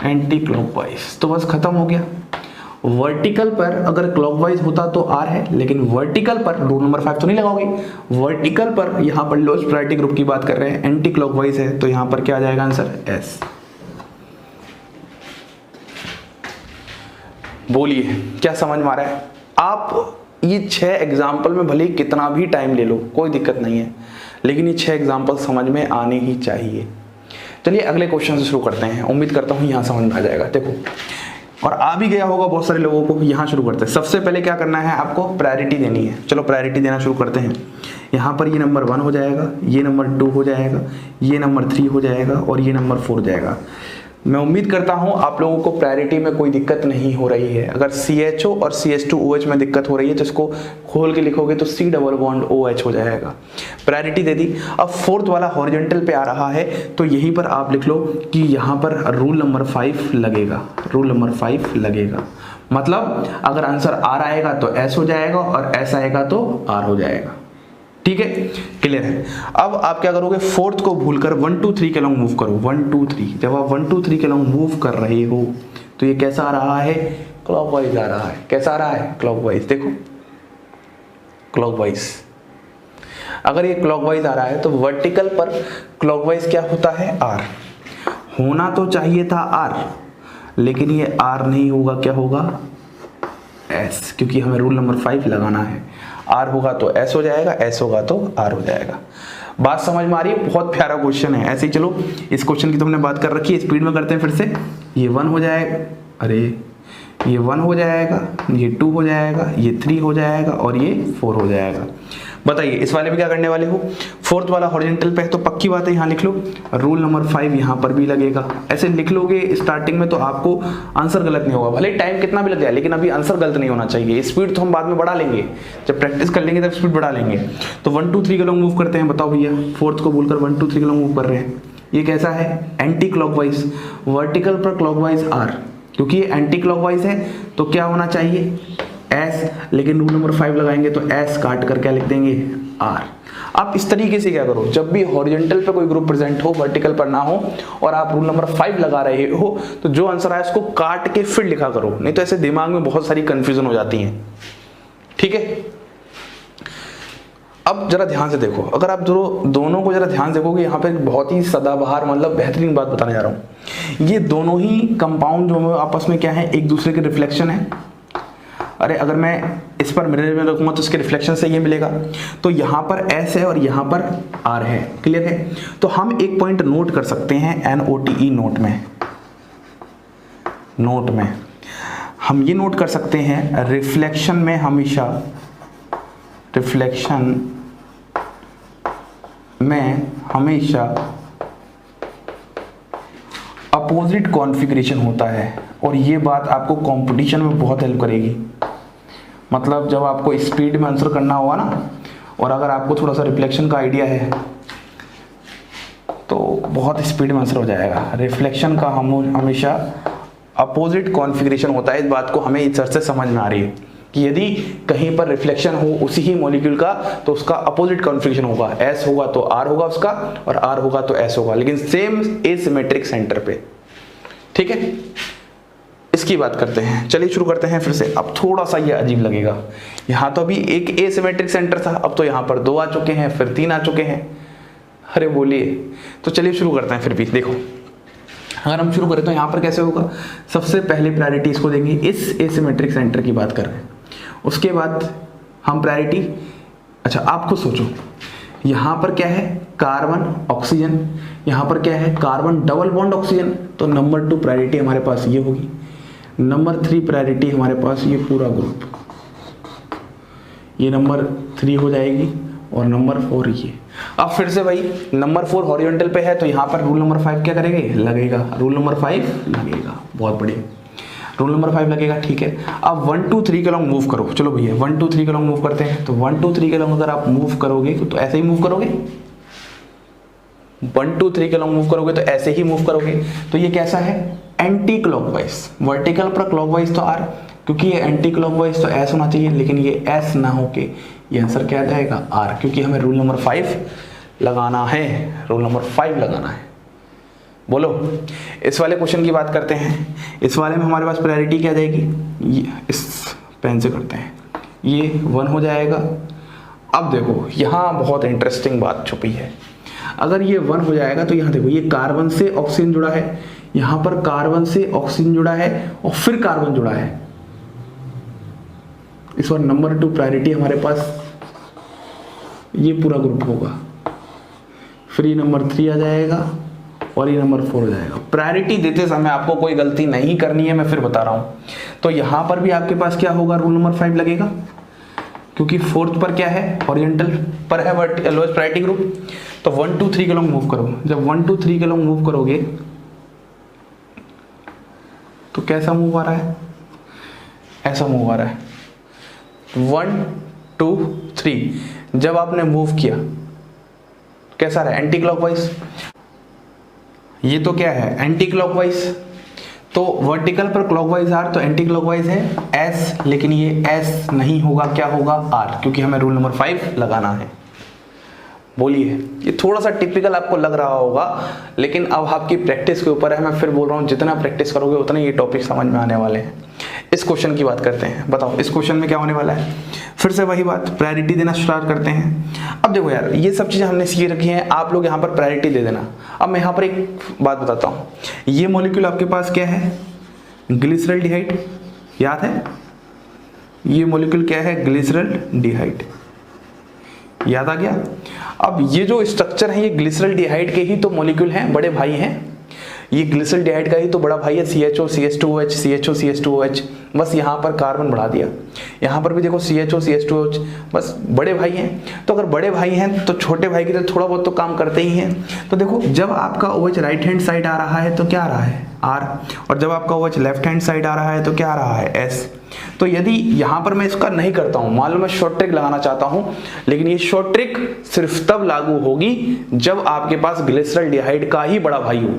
एंटी क्लॉकवाइज, तो बस खत्म हो गया। वर्टिकल पर अगर क्लॉकवाइज होता तो आर है, लेकिन वर्टिकल पर रूल नंबर 5 तो नहीं लगाओगे। वर्टिकल पर यहाँ पर लोएस्ट प्रायोरिटी ग्रुप की बात कर रहे हैं, एंटी क्लॉकवाइज है, तो यहाँ पर क्या आ जाएगा आंसर? एस। बोलिए क्या समझ में आ रहा है? आप ये 6 एग्जाम्पल में भले कितना भी टाइम ले लो, कोई दिक्कत नहीं है, लेकिन ये 6 एग्जाम्पल समझ में आने ही चाहिए। चलिए अगले क्वेश्चन से शुरू करते हैं। उम्मीद करता हूँ यहाँ समझ में आ जाएगा। देखो, और आ भी गया होगा बहुत सारे लोगों को। यहाँ शुरू करते हैं। सबसे पहले क्या करना है? आपको प्रायोरिटी देनी है। चलो प्रायोरिटी देना शुरू करते हैं। यहाँ पर ये नंबर 1 हो जाएगा, ये नंबर 2 हो जाएगा, ये नंबर 3 हो जाएगा और ये नंबर 4 हो जाएगा। मैं उम्मीद करता हूँ आप लोगों को प्रायोरिटी में कोई दिक्कत नहीं हो रही है। अगर CHO और CH2OH में दिक्कत हो रही है तो इसको खोल के लिखोगे तो C डबल बॉन्ड OH हो जाएगा। प्रायोरिटी दे दी। अब 4th वाला हॉरिजॉन्टल पे आ रहा है, तो यहीं पर आप लिख लो कि यहाँ पर रूल नंबर 5 लगेगा। रूल नंबर 5 लगेगा, मतलब अगर आंसर R आएगा तो S हो जाएगा और S आएगा तो R हो जाएगा। ठीक है, क्लियर है? अब आप क्या करोगे? 4th को भूलकर 1 2 3 के अलॉन्ग मूव करो। 1 2 3, जब आप 1 2 3 के अलॉन्ग मूव कर रहे हो तो ये कैसा आ रहा है? क्लॉकवाइज आ रहा है। कैसा आ रहा है? क्लॉकवाइज। देखो क्लॉकवाइज, अगर ये क्लॉकवाइज आ रहा है तो वर्टिकल पर क्लॉकवाइज क्या होता है? आर। होना तो चाहिए था आर, लेकिन ये आर नहीं होगा, क्या होगा? एस, क्योंकि हमें रूल नंबर 5 लगाना है। आर होगा तो एस हो जाएगा, एस होगा तो आर हो जाएगा। बात समझ में आ रही है? बहुत प्यारा क्वेश्चन है। ऐसे ही चलो, इस क्वेश्चन की तो हमने बात कर रखी है, स्पीड में करते हैं फिर से। ये 1 हो जाएगा, अरे ये 1 हो जाएगा, ये 2 हो जाएगा, ये 3 हो जाएगा और ये 4 हो जाएगा। बताइए इस वाले में क्या करने वाले हो? 4th वाला हॉरिजॉन्टल पे है तो पक्की बात है यहाँ लिख लो, रूल नंबर 5 यहाँ पर भी लगेगा। ऐसे लिख लोगे स्टार्टिंग में तो आपको आंसर गलत नहीं होगा, भले टाइम कितना भी लग जाए, लेकिन अभी आंसर गलत नहीं होना चाहिए। स्पीड तो हम बाद में बढ़ा लेंगे, जब प्रैक्टिस कर लेंगे तब स्पीड बढ़ा लेंगे। तो 1 2 3 के लॉन्ग मूव करते हैं। बताओ भैया, 4th को बोलकर 1 2 3 के लॉन्ग मूव कर रहे हैं। ये कैसा है? Anti clockwise. वर्टिकल पर क्लॉकवाइज आर, क्योंकि ये एंटी क्लॉकवाइज है तो क्या होना चाहिए? एस, लेकिन रूल नंबर 5 लगाएंगे तो एस काट कर क्या लिख देंगे? आर। आप इस तरीके से क्या करो, जब भी हॉरिजॉन्टल पे कोई ग्रुप प्रेजेंट हो, वर्टिकल पर ना हो, और आप रूल नंबर 5 लगा रहे हो, तो जो आंसर आए उसको काट के फिर लिखा करो, नहीं तो ऐसे दिमाग में बहुत सारी कंफ्यूजन हो जाती है। ठीक है, अब जरा ध्यान से देखो। अगर आप दोनों को जरा ध्यान से देखोगे, यहाँ पे बहुत ही सदाबहार मतलब बेहतरीन बात बताने जा रहा हूँ। ये दोनों ही कंपाउंड जो आपस में क्या है? एक दूसरे के रिफ्लेक्शन है। अरे अगर मैं इस पर मिरर में रखूंगा तो इसके रिफ्लेक्शन से ये मिलेगा। तो यहाँ पर S है और यहाँ पर R है। क्लियर है? तो हम एक पॉइंट नोट कर सकते हैं NOTE नोट में। नोट में हम ये नोट कर सकते हैं, रिफ्लेक्शन में हमेशा, रिफ्लेक्शन में हमेशा अपोजिट कॉन्फ़िगरेशन होता है। और ये बात आपको कंपटीशन में बहुत हेल्प करेगी। मतलब जब आपको स्पीड में आंसर करना होगा ना, और अगर आपको थोड़ा सा रिफ्लेक्शन का आइडिया है तो बहुत स्पीड में आंसर हो जाएगा। रिफ्लेक्शन का हम हमेशा अपोजिट कॉन्फ़िगरेशन होता है। इस बात को हमें इस से समझ में आ रही है कि यदि कहीं पर रिफ्लेक्शन हो उसी ही मॉलिक्यूल का तो उसका अपोजिट कॉन्फ़िगरेशन होगा। S होगा तो R होगा उसका, और R होगा तो S होगा, लेकिन सेम एसिमेट्रिक सेंटर पे। ठीक है, इसकी बात करते हैं। चलिए शुरू करते हैं फिर से। अब थोड़ा सा ये अजीब लगेगा, यहाँ तो अभी एक एसिमेट्रिक सेंटर था, अब तो यहाँ पर 2 आ चुके हैं, फिर 3 आ चुके हैं। अरे बोलिए, तो चलिए शुरू करते हैं फिर भी। देखो अगर हम शुरू करें तो यहाँ पर कैसे होगा, सबसे पहले प्रायोरिटी इसको देंगे, इस एसिमेट्रिक सेंटर की बात कर रहे हैं। उसके बाद हम प्रायोरिटी, अच्छा आप खुद सोचो, यहाँ पर क्या है कार्बन ऑक्सीजन, यहाँ पर क्या है कार्बन डबल बॉन्ड ऑक्सीजन, तो नंबर 2 प्रायोरिटी हमारे पास ये होगी। नंबर 3 प्रायोरिटी हमारे पास ये पूरा ग्रुप, ये नंबर 3 हो जाएगी, और नंबर 4 ये। अब फिर से भाई नंबर 4 हॉरिजॉन्टल पे है तो यहाँ पर रूल नंबर 5 क्या करेंगे, लगेगा, रूल नंबर 5 लगेगा, बहुत बढ़िया, रूल नंबर 5 लगेगा, ठीक है। अब 1 2 3 के लॉन्ग मूव करो, चलो भैया 1 2 3 के लॉन्ग मूव करते हैं। तो 1 2 3 के लॉन्ग अगर आप मूव करोगे तो ऐसे ही मूव करोगे, 1 2 3 के लॉन्ग मूव करोगे तो ऐसे ही मूव करोगे। तो ये कैसा है, एंटी क्लॉकवाइज, वर्टिकल पर क्लॉकवाइज तो आर, क्योंकि ये एंटी क्लॉकवाइज तो एस होना चाहिए, लेकिन ये एस ना होके ये आंसर क्या आ जाएगा आर, क्योंकि हमें रूल नंबर 5 लगाना है, रूल नंबर 5 लगाना है। बोलो, इस वाले क्वेश्चन की बात करते हैं। इस वाले में हमारे पास प्रायोरिटी क्या जाएगी, ये इस पेन से करते हैं, ये 1 हो जाएगा। अब देखो यहाँ बहुत इंटरेस्टिंग बात छुपी है, अगर ये 1 हो जाएगा तो यहाँ देखो ये कार्बन से ऑक्सीजन जुड़ा है, यहाँ पर कार्बन से ऑक्सीजन जुड़ा है और फिर कार्बन जुड़ा है। इस बार नंबर 2 प्रायोरिटी हमारे पास ये पूरा ग्रुप होगा, फिर ये नंबर 3 आ जाएगा और ये नंबर 4 हो जाएगा। प्रायोरिटी देते समय आपको कोई गलती नहीं करनी है, मैं फिर बता रहा हूँ। तो यहाँ पर भी आपके पास क्या होगा, रूल नंबर 5 लगेगा, क्योंकि 4th पर क्या है, हॉरिजॉन्टल पर है लोएस्ट प्रायोरिटी ग्रुप। तो 1 2 3 के लॉन्ग मूव करो, जब 1 2 3 के लॉन्ग मूव करोगे तो कैसा मूव आ रहा है, ऐसा मूव आ रहा है। 1 2 3 जब आपने मूव किया कैसा रहा, एंटी क्लॉकवाइज, ये तो क्या है एंटी क्लॉकवाइज, तो वर्टिकल पर क्लॉकवाइज आर, तो एंटी क्लॉकवाइज है एस, लेकिन ये एस नहीं होगा, क्या होगा आर, क्योंकि हमें रूल नंबर 5 लगाना है। बोलिए, ये थोड़ा सा टिपिकल आपको लग रहा होगा, लेकिन अब आपकी प्रैक्टिस के ऊपर है। मैं फिर बोल रहा हूँ, जितना प्रैक्टिस करोगे उतना ये टॉपिक समझ में आने वाले हैं। इस क्वेश्चन की बात करते हैं, बताओ इस क्वेश्चन में क्या होने वाला है। फिर से वही बात, प्रायोरिटी देना स्टार्ट करते हैं। अब देखो यार, ये सब चीजें हमने सीख रखी हैं, आप लोग यहाँ पर प्रायोरिटी दे देना। अब मैं यहाँ पर एक बात बताता हूँ, ये मॉलिक्यूल आपके पास क्या है, ग्लिसरॉल्डिहाइड, याद है ये मॉलिक्यूल क्या है, ग्लिसरॉल्डिहाइड, याद आ गया। अब ये जो स्ट्रक्चर है ये ग्लिसरॉल्डिहाइड के ही तो मॉलिक्यूल हैं, बड़े भाई हैं, ये ग्लिसरॉल्डिहाइड का ही तो बड़ा भाई है। CHO CH2OH CHO CH2OH, बस यहाँ पर कार्बन बढ़ा दिया, यहाँ पर भी देखो CHO CH2OH, बस बड़े भाई हैं। तो अगर बड़े भाई हैं तो छोटे भाई की तो थोड़ा बहुत तो काम करते ही हैं। तो देखो जब आपका OH राइट हैंड साइड आ रहा है तो क्या आ रहा है R, और जब आपका OH लेफ्ट हैंड साइड आ रहा है तो क्या आ रहा है S। तो यदि यहाँ पर मैं इसका नहीं करता हूँ, मान लो मैं शॉर्ट ट्रिक लगाना चाहता हूँ, लेकिन ये शॉर्ट ट्रिक सिर्फ तब लागू होगी जब आपके पास ग्लिसरॉल्डिहाइड का ही बड़ा भाई हो,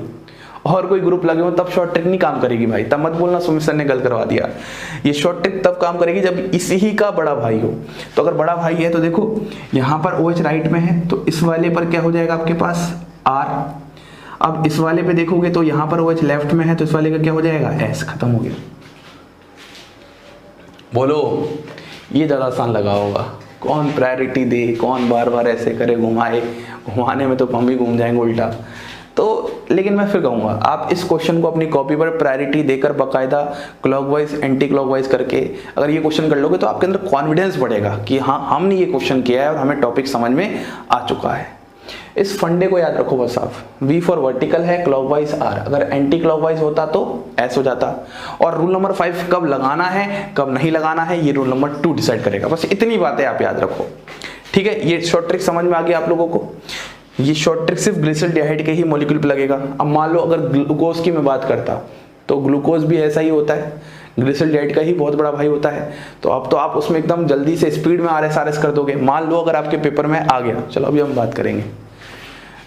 और कोई ग्रुप लगे हो तब शॉर्ट ट्रिक नहीं काम करेगी भाई। तब मत बोलना सुमित सर ने गलत करवा दिया, ये शॉर्ट ट्रिक तब काम करेगी जब इसी ही का बड़ा भाई हो। तो अगर बड़ा भाई है तो देखो यहाँ पर OH राइट में है तो इस वाले पर क्या हो जाएगा आपके पास R। अब इस वाले पे देखोगे तो यहाँ पर OH लेफ्ट में है तो इस वाले का क्या हो जाएगा S, खत्म हो गया। बोलो, ये ज़्यादा आसान लगा होगा, कौन प्रायोरिटी दे, कौन बार बार ऐसे करे, घुमाए, घुमाने में तो हम ही घूम जाएंगे उल्टा। तो लेकिन मैं फिर कहूँगा आप इस क्वेश्चन को अपनी कॉपी पर प्रायोरिटी देकर बाकायदा क्लॉकवाइज एंटी क्लॉकवाइज करके अगर ये क्वेश्चन कर लोगे तो आपके अंदर कॉन्फिडेंस बढ़ेगा कि हाँ हमने ये क्वेश्चन किया है और हमें टॉपिक समझ में आ चुका है। इस फंडे को याद रखो बस आप, V फॉर वर्टिकल है, क्लॉकवाइज R, अगर एंटी क्लॉकवाइज होता तो S हो जाता। और रूल नंबर 5 कब लगाना है कब नहीं लगाना है ये रूल नंबर 2 डिसाइड करेगा। बस इतनी बातें आप याद रखो, ठीक है। ये शॉर्ट ट्रिक समझ में आ गया आप लोगों को। ये शॉर्ट ट्रिक सिर्फ ग्लिसरॉल्डिहाइड के ही मॉलिक्यूल पे लगेगा। अब मान लो अगर ग्लूकोज की मैं बात करता तो ग्लूकोज भी ऐसा ही होता है, ग्लिसरॉल्डिहाइड का ही बहुत बड़ा भाई होता है। तो अब तो आप उसमें एकदम जल्दी से स्पीड में RS कर दोगे। मान लो अगर आपके पेपर में आ गया, चलो अभी हम बात करेंगे।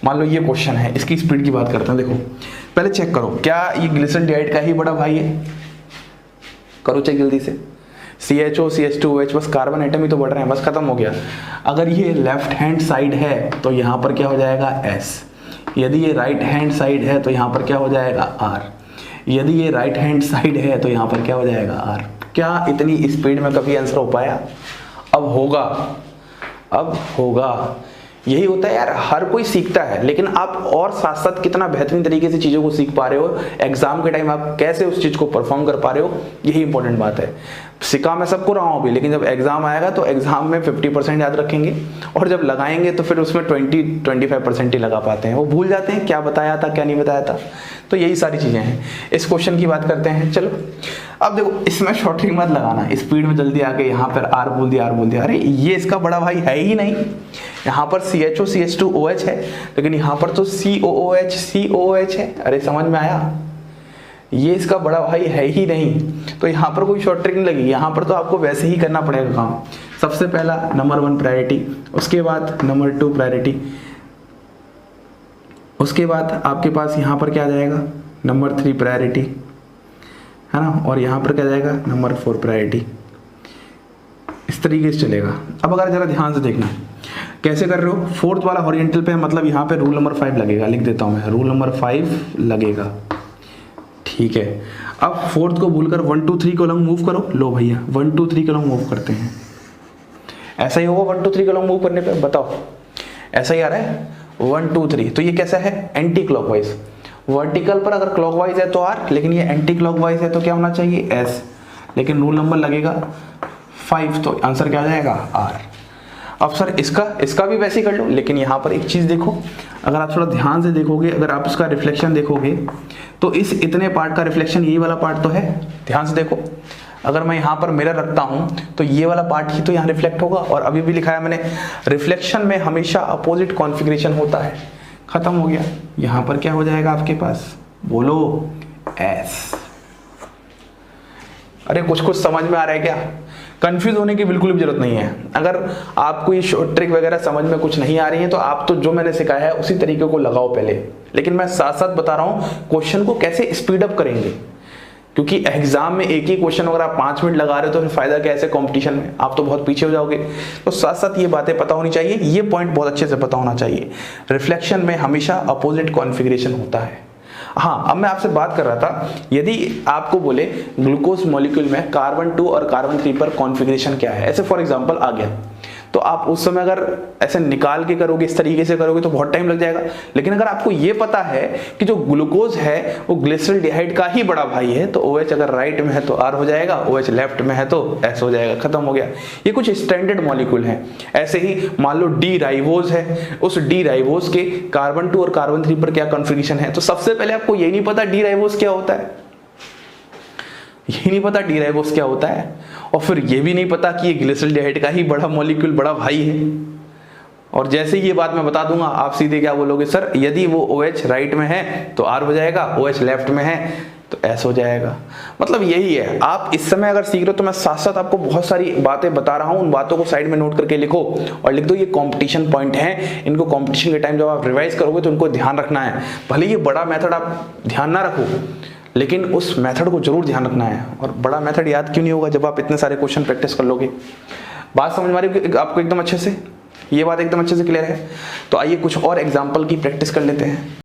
मान लो ये क्वेश्चन है, इसकी स्पीड की बात करते हैं। देखो पहले चेक करो क्या ये ग्लिसरॉल्डिहाइड का ही बड़ा भाई है, करो चेक जल्दी से। CHO CH2OH, बस कार्बन एटम ही तो बढ़ रहे हैं, बस खत्म हो गया। अगर ये लेफ्ट हैंड साइड है तो यहाँ पर क्या हो जाएगा S, यदि ये राइट हैंड साइड है तो यहाँ पर क्या हो जाएगा R, यदि ये राइट हैंड साइड है तो यहाँ पर क्या हो जाएगा R। क्या इतनी स्पीड में कभी आंसर हो पाया? अब होगा, अब होगा। यही होता है यार, हर कोई सीखता है, लेकिन आप और साथ साथ कितना बेहतरीन तरीके से चीज़ों को सीख पा रहे हो, एग्जाम के टाइम आप कैसे उस चीज़ को परफॉर्म कर पा रहे हो, यही इंपॉर्टेंट बात है। सिखा मैं सबको रहा हूँ अभी, लेकिन जब एग्जाम आएगा तो एग्जाम में 50% याद रखेंगे, और जब लगाएंगे तो फिर उसमें 20-25% ही लगा पाते हैं, वो भूल जाते हैं क्या बताया था क्या नहीं बताया था। तो यही सारी चीज़ें हैं। इस क्वेश्चन की बात करते हैं। चलो अब देखो, इसमें शॉर्ट ट्रिक मत लगाना, स्पीड में जल्दी आके यहाँ पर आर बोल दिया, अरे ये इसका बड़ा भाई है ही नहीं। यहाँ पर CHO CH2OH है, लेकिन यहाँ पर तो COOH COOH है। अरे समझ में आया, ये इसका बड़ा भाई है ही नहीं, तो यहाँ पर कोई शॉर्ट ट्रिक नहीं लगी। यहाँ पर तो आपको वैसे ही करना पड़ेगा काम। सबसे पहला नंबर 1 प्रायोरिटी, उसके बाद नंबर 2 प्रायोरिटी, उसके बाद आपके पास यहाँ पर क्या आ जाएगा, नंबर 3 प्रायोरिटी, है ना, और यहाँ पर क्या जाएगा, नंबर 4 प्रायोरिटी। इस तरीके से चलेगा। अब अगर जरा ध्यान से देखना कैसे कर रहे हो, फोर्थ वाला हॉरिजॉन्टल पे मतलब यहाँ पे रूल नंबर 5 लगेगा, लिख देता हूँ मैं, रूल नंबर 5 लगेगा, ठीक है। अब फोर्थ को भूलकर 1 2 3 कॉलम मूव करो। लो भैया 1 2 3 कॉलम मूव करते हैं, ऐसा ही होगा 1 2 3 कॉलम मूव करने पे, बताओ ऐसा ही आ रहा है 1 2 3। तो ये कैसा है, एंटी क्लॉकवाइज। वर्टिकल पर अगर क्लॉकवाइज है तो आर, लेकिन ये एंटी क्लॉकवाइज है तो क्या होना चाहिए, एस, लेकिन रूल नंबर लगेगा 5, तो आंसर क्या आ जाएगा, आर। अब सर इसका भी वैसे ही कर लो, लेकिन यहाँ पर एक चीज़ देखो, अगर आप थोड़ा ध्यान से देखोगे, अगर आप इसका रिफ्लेक्शन देखोगे तो इस इतने पार्ट का रिफ्लेक्शन यही वाला पार्ट तो है। ध्यान से देखो, अगर मैं यहाँ पर मिरर रखता हूँ तो ये वाला पार्ट ही तो यहाँ रिफ्लेक्ट होगा, और अभी भी लिखा है मैंने, रिफ्लेक्शन में हमेशा अपोजिट कॉन्फ़िगरेशन होता है। खत्म हो गया। यहाँ पर क्या हो जाएगा आपके पास, बोलो, एस। अरे कुछ समझ में आ रहा है क्या, कंफ्यूज होने की बिल्कुल भी जरूरत नहीं है। अगर आपको ये शॉर्ट ट्रिक वगैरह समझ में कुछ नहीं आ रही है तो आप तो जो मैंने सिखाया है उसी तरीके को लगाओ पहले, लेकिन मैं साथ साथ बता रहा हूँ क्वेश्चन को कैसे स्पीड अप करेंगे, क्योंकि एग्जाम में एक ही क्वेश्चन अगर आप 5 मिनट लगा रहे हो तो फिर फायदा क्या, ऐसे कंपटीशन में आप तो बहुत पीछे हो जाओगे। तो साथ साथ ये बातें पता होनी चाहिए, ये पॉइंट बहुत अच्छे से पता होना चाहिए। रिफ्लेक्शन में हमेशा अपोजिट कॉन्फ़िगरेशन होता है। हाँ, अब मैं आपसे बात कर रहा था, यदि आपको बोले ग्लूकोज मॉलिक्यूल में कार्बन 2 और कार्बन 3 पर कॉन्फ़िगरेशन क्या है, ऐसे फॉर एग्जांपल आ गया, तो आप उस समय अगर ऐसे निकाल के करोगे, इस तरीके से करोगे तो बहुत टाइम लग जाएगा। लेकिन अगर आपको ये पता है कि जो ग्लूकोज है वो ग्लिसरॉल्डिहाइड का ही बड़ा भाई है, तो OH अगर राइट में है तो R हो जाएगा, OH लेफ्ट में है तो S हो जाएगा, खत्म हो गया। ये कुछ स्टैंडर्ड मॉलिक्यूल हैं। ऐसे ही मान लो डी राइबोज है, उस डी राइबोज के कार्बन 2 और कार्बन 3 पर क्या कॉन्फ़िगरेशन है, तो सबसे पहले आपको ये नहीं पता डी राइबोज क्या होता है, यही नहीं पता डी राइबोज क्या होता है, और फिर ये भी नहीं पता कि ये ग्लिसरॉल्डिहाइड का ही बड़ा मॉलिक्यूल बड़ा भाई है। और जैसे ही ये बात मैं बता दूंगा, आप सीधे क्या बोलोगे, सर यदि वो OH राइट में है तो R हो जाएगा, OH लेफ्ट में है तो S हो जाएगा। मतलब यही है। आप इस समय अगर सीख रहे हो तो मैं साथ साथ आपको बहुत सारी बातें बता रहा हूँ, उन बातों को साइड में नोट करके लिखो और लिख दो ये कंपटीशन पॉइंट है, इनको कंपटीशन के टाइम जब आप रिवाइज करोगे तो उनको ध्यान रखना है। भले ये बड़ा मेथड आप ध्यान ना रखो, लेकिन उस मेथड को जरूर ध्यान रखना है। और बड़ा मेथड याद क्यों नहीं होगा जब आप इतने सारे क्वेश्चन प्रैक्टिस कर लोगे। बात समझ में आ रही है आपको एकदम अच्छे से, ये बात एकदम अच्छे से क्लियर है। तो आइए कुछ और एग्जांपल की प्रैक्टिस कर लेते हैं।